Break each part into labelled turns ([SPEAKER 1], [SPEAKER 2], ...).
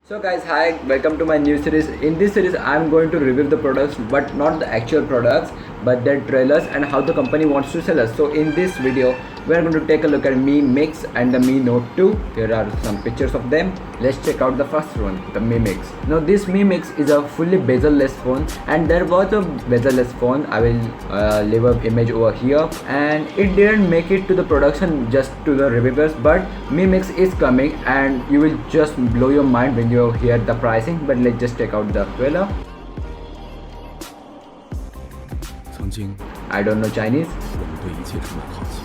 [SPEAKER 1] So guys, hi, welcome to my new series. In this series I'm going to review the products, but not the actual products, but their trailers and how the company wants to sell us. So in this video we are going to take a look at Mi Mix and the Mi Note 2. Here are some pictures of them. Let's check out the first one, the Mi Mix. Now this Mi Mix is a fully bezel-less phone, and there was a bezel-less phone. I will leave an image over here, and it didn't make it to the production, just to the reviewers, but Mi Mix is coming and you will just blow your mind when you hear the pricing. But let's just check out the trailer.
[SPEAKER 2] 曾经，
[SPEAKER 1] I don't know Chinese.
[SPEAKER 2] 我们对一切充满好奇，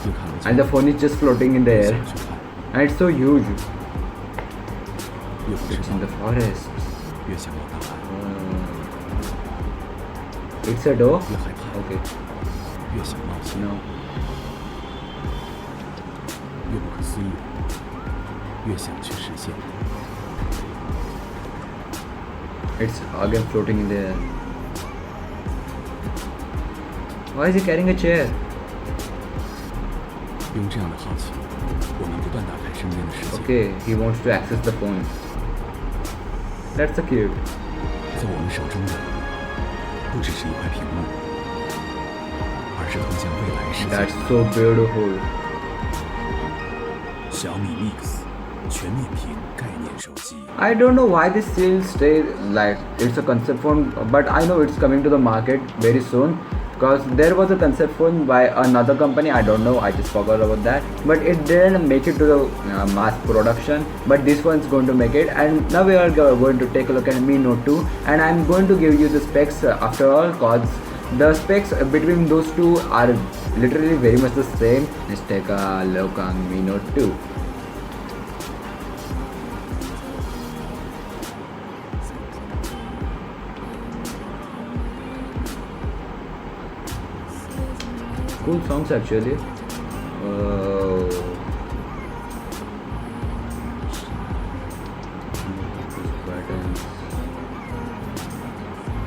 [SPEAKER 2] 越看得
[SPEAKER 1] And the phone is just floating in the
[SPEAKER 2] 越
[SPEAKER 1] air,
[SPEAKER 2] 想去看，
[SPEAKER 1] and it's so huge.
[SPEAKER 2] 越不知
[SPEAKER 1] It's in
[SPEAKER 2] 道
[SPEAKER 1] the forest.
[SPEAKER 2] 越想要答案，
[SPEAKER 1] It's a door.
[SPEAKER 2] 越害怕，
[SPEAKER 1] Okay.
[SPEAKER 2] 越想冒险，
[SPEAKER 1] No.
[SPEAKER 2] 越不可思议，越想去实现。
[SPEAKER 1] It's again floating in the air. Why is he carrying a chair?
[SPEAKER 2] 用这样的好奇，我们不断打开身边的世界。
[SPEAKER 1] Okay, he wants to access the phone. That's so cute.
[SPEAKER 2] 在我们手中的，不只是一块屏幕，而是通向未来世界
[SPEAKER 1] That's so beautiful.
[SPEAKER 2] 小米 Mix 全面屏概念手机。
[SPEAKER 1] I don't know why this still stay like it's a concept phone, but I know it's coming to the market very soon. Because there was a concept phone by another company, I don't know, I just forgot about that, but it didn't make it to the mass production, but this one's going to make it. And now we are going to take a look at Mi Note 2, and I'm going to give you the specs after all, cause the specs between those two are literally very much the same. Let's take a look on Mi Note 2. Cool songs actually.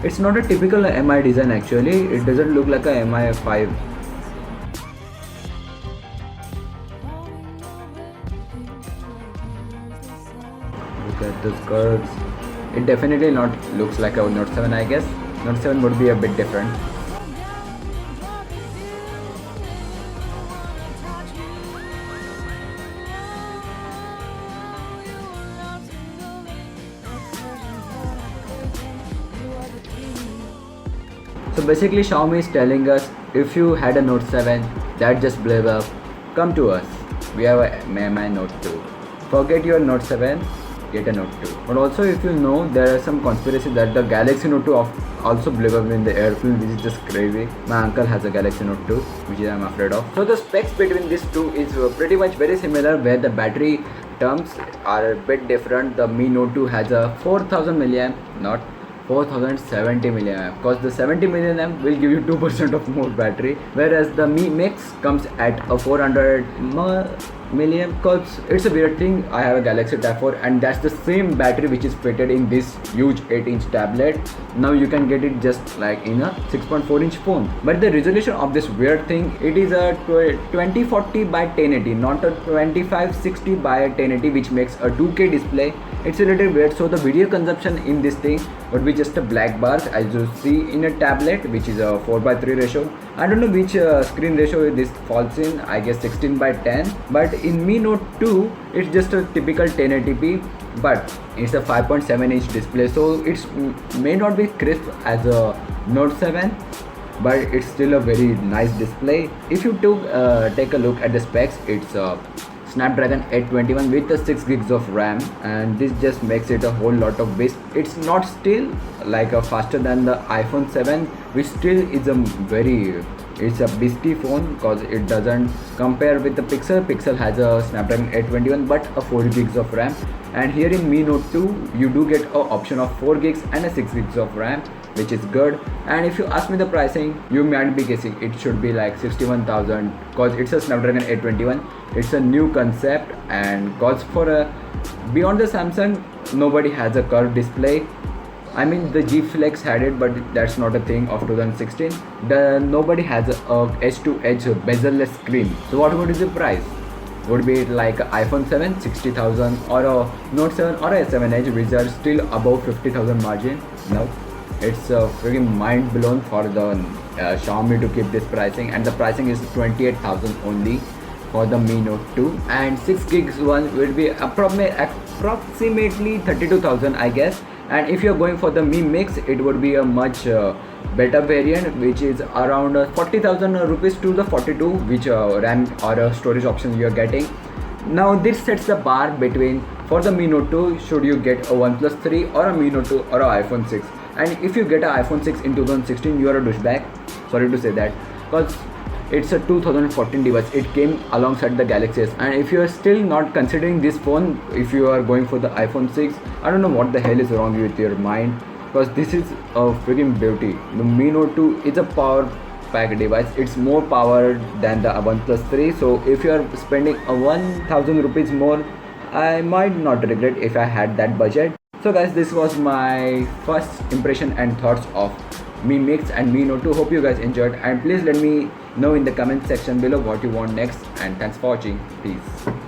[SPEAKER 1] It's not a typical MI design actually. It doesn't look like a MI 5. Look at those curves. It definitely not looks like a Note 7, I guess. Note 7 would be a bit different. So basically Xiaomi is telling us, if you had a Note 7 that just blew up, come to us. We have a Mi Note 2. Forget your Note 7, get a Note 2. But also, if you know, there are some conspiracy that the Galaxy Note 2 also blew up in the airplane, which is just crazy. My uncle has a Galaxy Note 2, which I'm afraid of. So the specs between these two is pretty much very similar, where the battery terms are a bit different. The Mi Note 2 has a 4000 milliamp, not 4070 milliamp, because the 70 milliamp will give you 2% of more battery, whereas the Mi Mix comes at a 400 milliamp. Because it's a weird thing, I have a Galaxy Tab 4 and that's the same battery which is fitted in this huge 8-inch tablet. Now you can get it just like in a 6.4-inch phone, but the resolution of this weird thing, it is a 2040 by 1080, not a 2560 by 1080, which makes a 2K display. It's a little weird. So the video consumption in this thing would be just a black bars, as you see in a tablet, which is a 4:3 ratio. I don't know which screen ratio this falls in, I guess 16:10, but in Mi Note 2 it's just a typical 1080p, but it's a 5.7-inch display, so it may not be crisp as a Note 7, but it's still a very nice display. If you take a look at the specs, it's Snapdragon 821 with the 6 gigs of RAM, and this just makes it a whole lot of beast. It's not still like a faster than the iPhone 7, which still is a it's a beastie phone, because it doesn't compare with the Pixel. Pixel has a Snapdragon 821 but a 4 gigs of RAM, and here in Mi Note 2 you do get an option of 4 gigs and a 6 gigs of RAM, which is good. And if you ask me the pricing, you might be guessing it should be like 61,000, because it's a Snapdragon 821. It's a new concept, and cause for a beyond the Samsung, nobody has a curved display. I mean, the G Flex had it, but that's not a thing of 2016. Nobody has a edge-to-edge bezel-less screen. So what would be the price? would be it like iPhone 7 60,000 or a Note 7 or a 7 Edge, which are still above 50,000 margin. No, it's freaking mind blown for the Xiaomi to keep this pricing, and the pricing is 28,000 only for the Mi Note 2, and 6 gigs one will be approximately 32,000 I guess. And if you're going for the Mi Mix, it would be a much better variant, which is around 40,000 rupees to the 42, which RAM or storage option you're getting. Now this sets the bar between, for the Mi Note 2, should you get a OnePlus 3 or a Mi Note 2 or a iPhone 6. And if you get an iPhone 6 in 2016, you are a douchebag, sorry to say that, because it's a 2014 device. It came alongside the Galaxy S. And if you are still not considering this phone, if you are going for the iPhone 6, I don't know what the hell is wrong with your mind, because this is a freaking beauty. The Mi Note 2 is a power pack device. It's more power than the OnePlus 3. So if you are spending a 1000 rupees more, I might not regret if I had that budget. So guys, this was my first impression and thoughts of Mi Mix and Mi Note 2. Hope you guys enjoyed, and please let me know in the comment section below what you want next, and thanks for watching. Peace.